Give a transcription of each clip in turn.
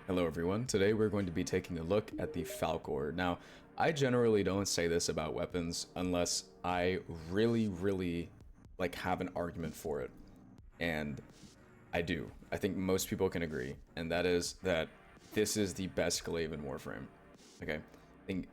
Hello everyone, today we're going to be taking a look at the Falcor. Now, I generally don't say this about weapons unless I really have an argument for it. And I do. I think most people can agree, and that is that this is the best glaive in Warframe. Okay? I think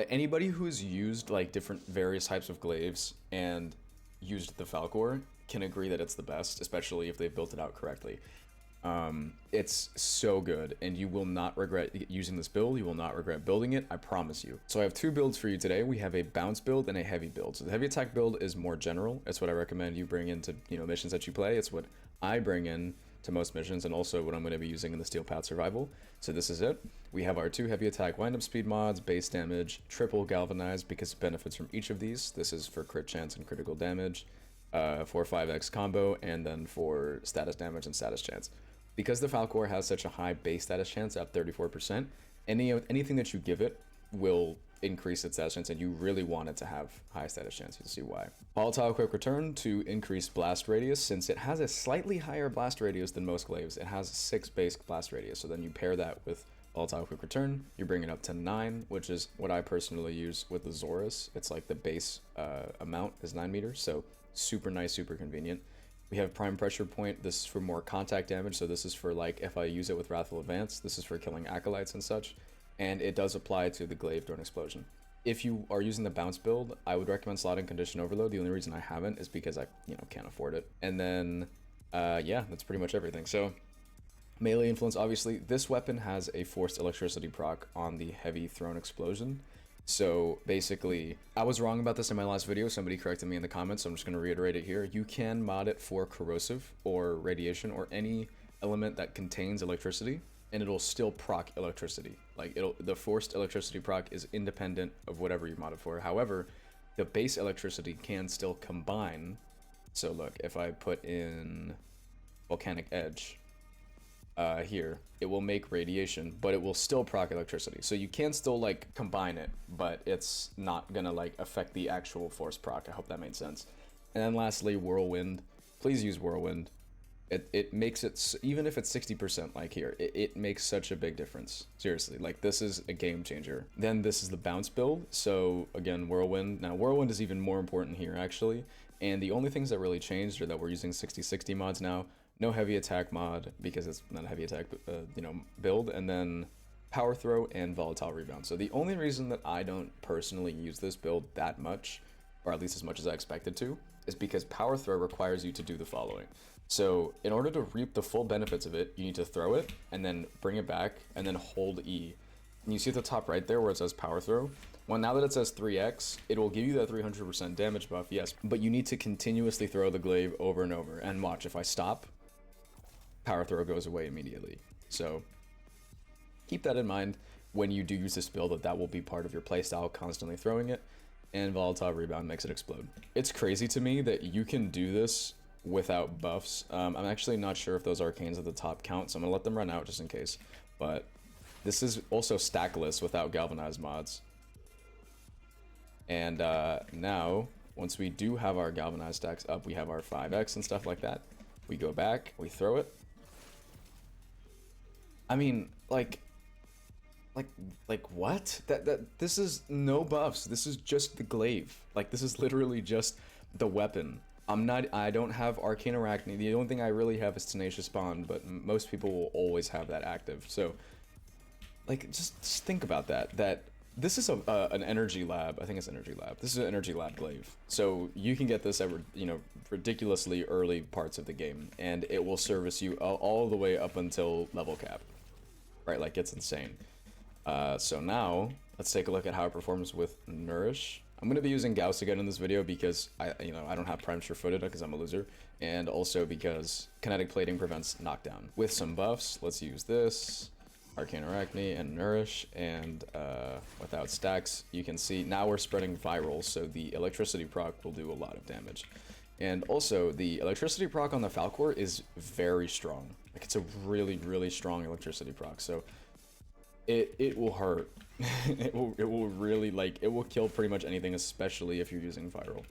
anybody who's used like different various types of glaives and used the Falcor can agree that it's the best, especially if they built it out correctly. It's so good, and you will not regret using this build. You will not regret building it, I promise you. So I have two builds for you today. We have a bounce build and a heavy build. So the heavy attack build is more general. It's what I recommend you bring into, missions that you play. It's what I bring in to most missions, and also what I'm going to be using in the Steel Path Survival. So this is it. We have our two heavy attack wind-up speed mods, base damage, triple galvanized because it benefits from each of these. This is for crit chance and critical damage, for 5x combo, and then for status damage and status chance. Because the Falcor has such a high base status chance at 34%, anything that you give it will increase its status chance, and you really want it to have high status chance. You'll see why. Volatile quick return to increase blast radius. Since it has a slightly higher blast radius than most glaives, it has 6 base blast radius. So then you pair that with volatile quick return, you bring it up to 9, which is what I personally use with the Zorus. It's like the base amount is 9 meters, so super nice, super convenient. We have prime pressure point. This is for more contact damage, so this is for like if I use it with Wrathful Advance. This is for killing acolytes and such, and it does apply to the glaive during explosion. If you are using the bounce build, I would recommend slotting condition overload. The only reason I haven't is because I can't afford it. And then yeah, that's pretty much everything. So melee influence, obviously this weapon has a forced electricity proc on the heavy thrown explosion. So basically, I was wrong about this in my last video. Somebody corrected me in the comments, so I'm just going to reiterate it here. You can mod it for corrosive or radiation or any element that contains electricity, and it'll still proc electricity. Like the forced electricity proc is independent of whatever you mod it for. However, the base electricity can still combine. So look, if I put in Volcanic Edge, here, it will make radiation, but it will still proc electricity. So you can still like combine it, but it's not gonna like affect the actual force proc. I hope that made sense. And then lastly, Whirlwind. Please use Whirlwind. It makes it, even if it's 60% like here, it makes such a big difference. Seriously, like this is a game changer. Then this is the bounce build. So again, Whirlwind. Now Whirlwind is even more important here actually. And the only things that really changed are that we're using 60/60 mods now. No heavy attack mod because it's not a heavy attack, build, and then power throw and volatile rebound. So the only reason that I don't personally use this build that much, or at least as much as I expected to, is because power throw requires you to do the following. So in order to reap the full benefits of it, you need to throw it and then bring it back and then hold E. And you see at the top right there where it says power throw? Well, now that it says 3x, it will give you that 300% damage buff, yes, but you need to continuously throw the glaive over and over. And watch, if I stop, power throw goes away immediately. So keep that in mind when you do use this build, that will be part of your playstyle, constantly throwing it, and volatile rebound makes it explode. It's crazy to me that you can do this without buffs. I'm actually not sure if those arcanes at the top count, so I'm gonna let them run out just in case. But this is also stackless without galvanized mods. And now, once we do have our galvanized stacks up, we have our 5x and stuff like that. We go back, we throw it. I mean, like what? This is no buffs. This is just the glaive. Like this is literally just the weapon. I don't have Arcane Arachne. The only thing I really have is Tenacious Bond, but most people will always have that active. So like just think about that. This is an energy lab. I think it's energy lab. This is an energy lab glaive. So you can get this at ridiculously early parts of the game, and it will service you all the way up until level cap. Right, like it's insane. So now let's take a look at how it performs with Nourish. I'm gonna be using Gauss again in this video because I don't have prime sure-footed because I'm a loser, and also because kinetic plating prevents knockdown. With some buffs, let's use this. Arcane Arachne and Nourish, and without stacks, you can see now we're spreading viral, so the electricity proc will do a lot of damage. And also, the electricity proc on the Falcor is very strong. Like, it's a really strong electricity proc, so it will hurt. it will really, like, it will kill pretty much anything, especially if you're using viral.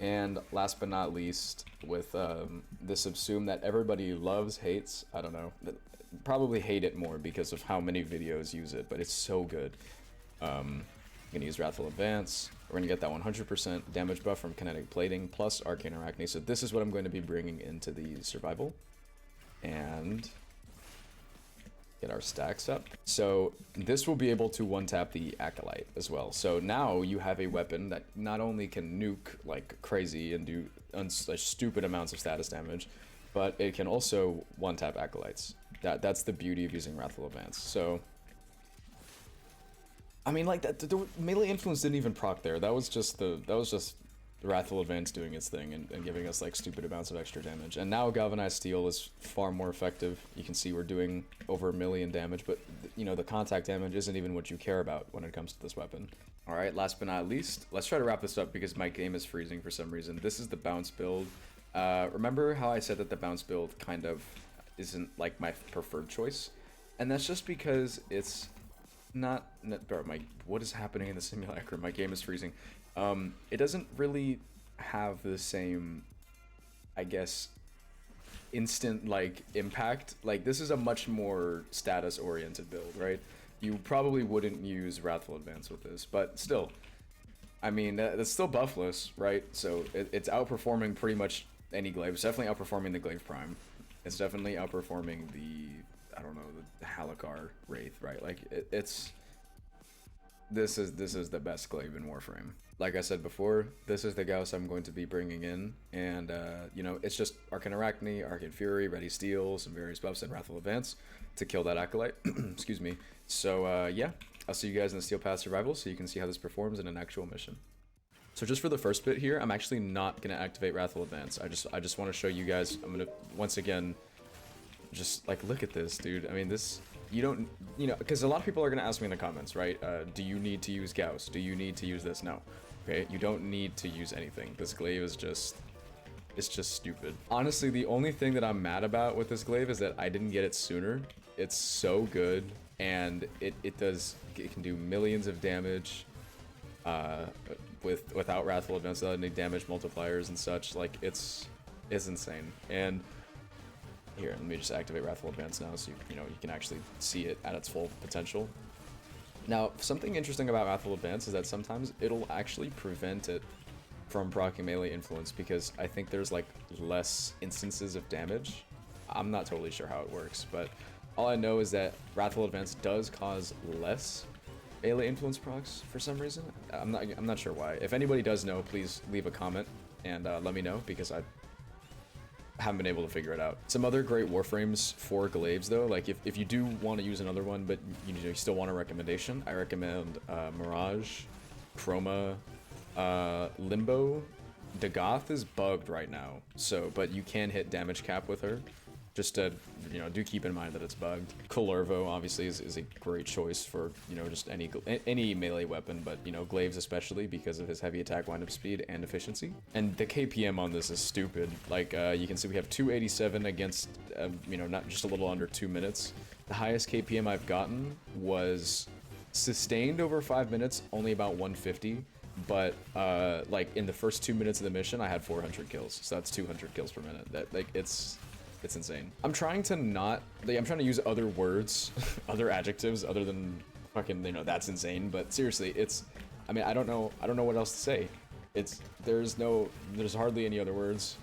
And last but not least, with the subsume that everybody loves, hates, I don't know, probably hate it more because of how many videos use it, but it's so good. I'm gonna use Wrathful Advance. We're gonna get that 100% damage buff from Kinetic Plating plus Arcane Arachne. So this is what I'm going to be bringing into the survival. And get our stacks up. So this will be able to one-tap the Acolyte as well. So now you have a weapon that not only can nuke like crazy and do stupid amounts of status damage, but it can also one-tap Acolytes. That's the beauty of using Wrathful Advance. So I mean, like, the melee influence didn't even proc there. That was just the Wrathful Advance doing its thing and giving us like stupid amounts of extra damage. And now Galvanized Steel is far more effective. You can see we're doing over 1 million damage, but you know, the contact damage isn't even what you care about when it comes to this weapon. All right, last but not least, let's try to wrap this up because my game is freezing for some reason. This is the bounce build. Remember how I said that the bounce build kind of isn't like my preferred choice? And that's just because it's not bro, what is happening in the simulacrum? My game is freezing. It doesn't really have the same, I guess, instant like impact. Like, this is a much more status oriented build, right? You probably wouldn't use Wrathful Advance with this, but still, I mean, that's still buffless, right? So it's outperforming pretty much any Glaive. It's definitely outperforming the Glaive Prime. It's definitely outperforming the, I don't know, the Halakar Wraith, right? Like, this is the best Glaive in Warframe. Like I said before, this is the Gauss I'm going to be bringing in, and you know, it's just Arcane Arachne, Arcane Fury, Ready Steel, some various buffs, and Wrathful Advance to kill that Acolyte. Excuse me. So yeah, I'll see you guys in the Steel Path Survival so you can see how this performs in an actual mission. So just for the first bit here, I'm actually not gonna activate Wrathful Advance. I just want to show you guys. I'm gonna once again just like look at this, dude. I mean, this, you don't, you know, because a lot of people are gonna ask me in the comments, right? Do you need to use Gauss? Do you need to use this? No. Okay, you don't need to use anything. This Glaive is just, it's just stupid. Honestly, the only thing that I'm mad about with this Glaive is that I didn't get it sooner. It's so good, and it can do millions of damage without Wrathful Advance, without any damage multipliers and such. Like, it's insane. And here, let me just activate Wrathful Advance now so you know, you can actually see it at its full potential. Now, something interesting about Wrathful Advance is that sometimes it'll actually prevent it from proccing melee influence because I think there's like less instances of damage. I'm not totally sure how it works, but all I know is that Wrathful Advance does cause less melee influence procs for some reason. I'm not sure why. If anybody does know, please leave a comment and let me know, because I haven't been able to figure it out. Some other great Warframes for Glaives though, like if you do want to use another one, but you still want a recommendation, I recommend Mirage, Chroma, Limbo. Dagoth is bugged right now, so, but you can hit damage cap with her. Just to, you know, do keep in mind that it's bugged. Kullervo obviously is a great choice for, you know, just any melee weapon, but, you know, Glaives especially because of his heavy attack windup speed and efficiency. And the KPM on this is stupid. Like, you can see we have 287 against, you know, not just a little under 2 minutes. The highest KPM I've gotten was sustained over 5 minutes, only about 150. But like in the first 2 minutes of the mission, I had 400 kills. So that's 200 kills per minute. That, like, it's insane. I'm trying to not, like, I'm trying to use other words, other adjectives other than fucking, you know, that's insane. But seriously, it's, I mean, I don't know what else to say. There's hardly any other words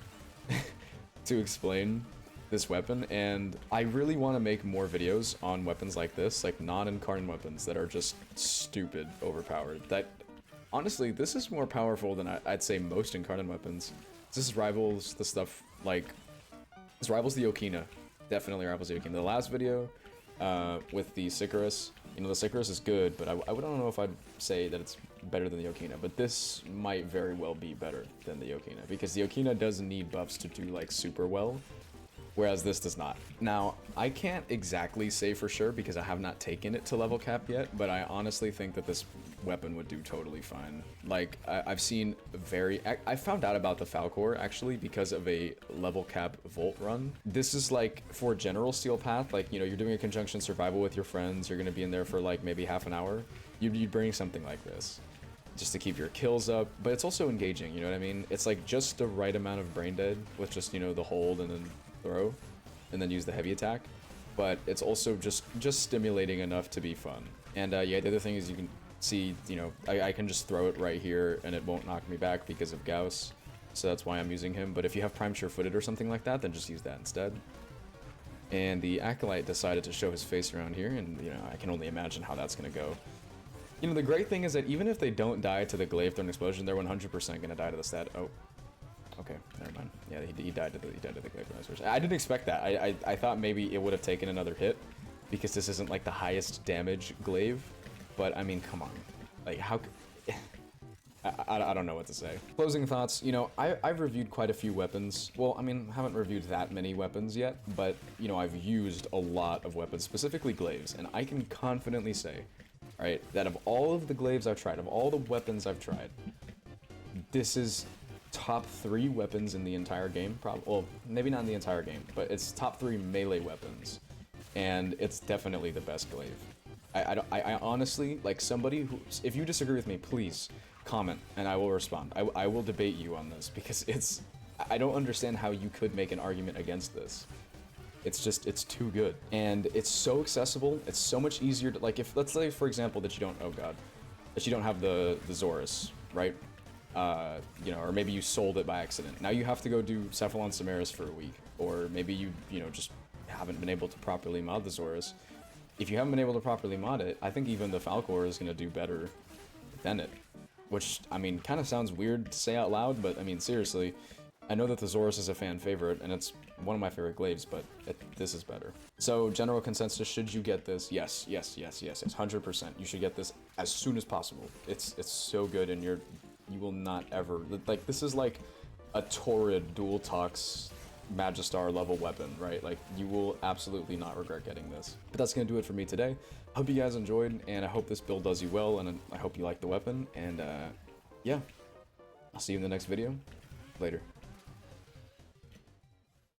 to explain this weapon, and I really want to make more videos on weapons like this, like non-incarnate weapons that are just stupid overpowered. That, honestly, this is more powerful than I'd say most incarnate weapons. This rivals the stuff like, this rivals the Okina. Definitely rivals the Okina. The last video with the Sicarus, you know, the Sicarus is good, but I don't know if I'd say that it's better than the Okina, but this might very well be better than the Okina, because the Okina does need buffs to do like super well, whereas this does not. Now, I can't exactly say for sure because I have not taken it to level cap yet, but I honestly think that this weapon would do totally fine. Like, I've seen I found out about the Falcor actually because of a level cap Volt run. This is like for general Steel Path, like, you know, you're doing a conjunction survival with your friends, you're gonna be in there for like maybe half an hour. You'd bring something like this just to keep your kills up, but it's also engaging, you know what I mean? It's like just the right amount of brain dead with just, you know, the hold and then throw, and then use the heavy attack. but it's also just stimulating enough to be fun. And yeah, the other thing is you can see, you know, I can just throw it right here and it won't knock me back because of Gauss. So that's why I'm using him. But if you have Prime Sure-Footed or something like that, then just use that instead. And the Acolyte decided to show his face around here, and, you know, I can only imagine how that's going to go. You know, the great thing is that even if they don't die to the Glaive through an explosion, they're 100% going to die to the stat. Oh. Okay, never mind. Yeah, he died to the Glaive through an explosion. I didn't expect that. I thought maybe it would have taken another hit, because this isn't, like, the highest damage Glaive. But, I mean, come on. Like, how... I don't know what to say. Closing thoughts, you know, I've reviewed quite a few weapons. Well, I mean, haven't reviewed that many weapons yet, but, you know, I've used a lot of weapons, specifically Glaives, and I can confidently say, right, that of all of the Glaives I've tried, of all the weapons I've tried, this is top 3 weapons in the entire game, well, maybe not in the entire game, but it's top 3 melee weapons, and it's definitely the best Glaive. I honestly, like, somebody who, if you disagree with me, please comment and I will respond. I will debate you on this, because I don't understand how you could make an argument against this. It's just, it's too good. And it's so accessible, it's so much easier to, like, if, let's say, for example, that you don't, oh god, that you don't have the Zorus, right? You know, or maybe you sold it by accident. Now you have to go do Cephalon Samaris for a week, or maybe you know, just haven't been able to properly mod the Zorus. If you haven't been able to properly mod it, I think even the Falcor is going to do better than it. Which, I mean, kind of sounds weird to say out loud, but, I mean, seriously, I know that the Zorus is a fan favorite, and it's one of my favorite Glaives, but this is better. So, general consensus, should you get this? Yes, yes, yes, yes, yes, 100%. You should get this as soon as possible. It's so good, and you will not ever, like, this is like a Torrid Dual Tox Magistar level weapon, right? Like, you will absolutely not regret getting this. But that's gonna do it for me today. Hope you guys enjoyed, and I hope this build does you well, and I hope you like the weapon, and yeah, I'll see you in the next video. Later.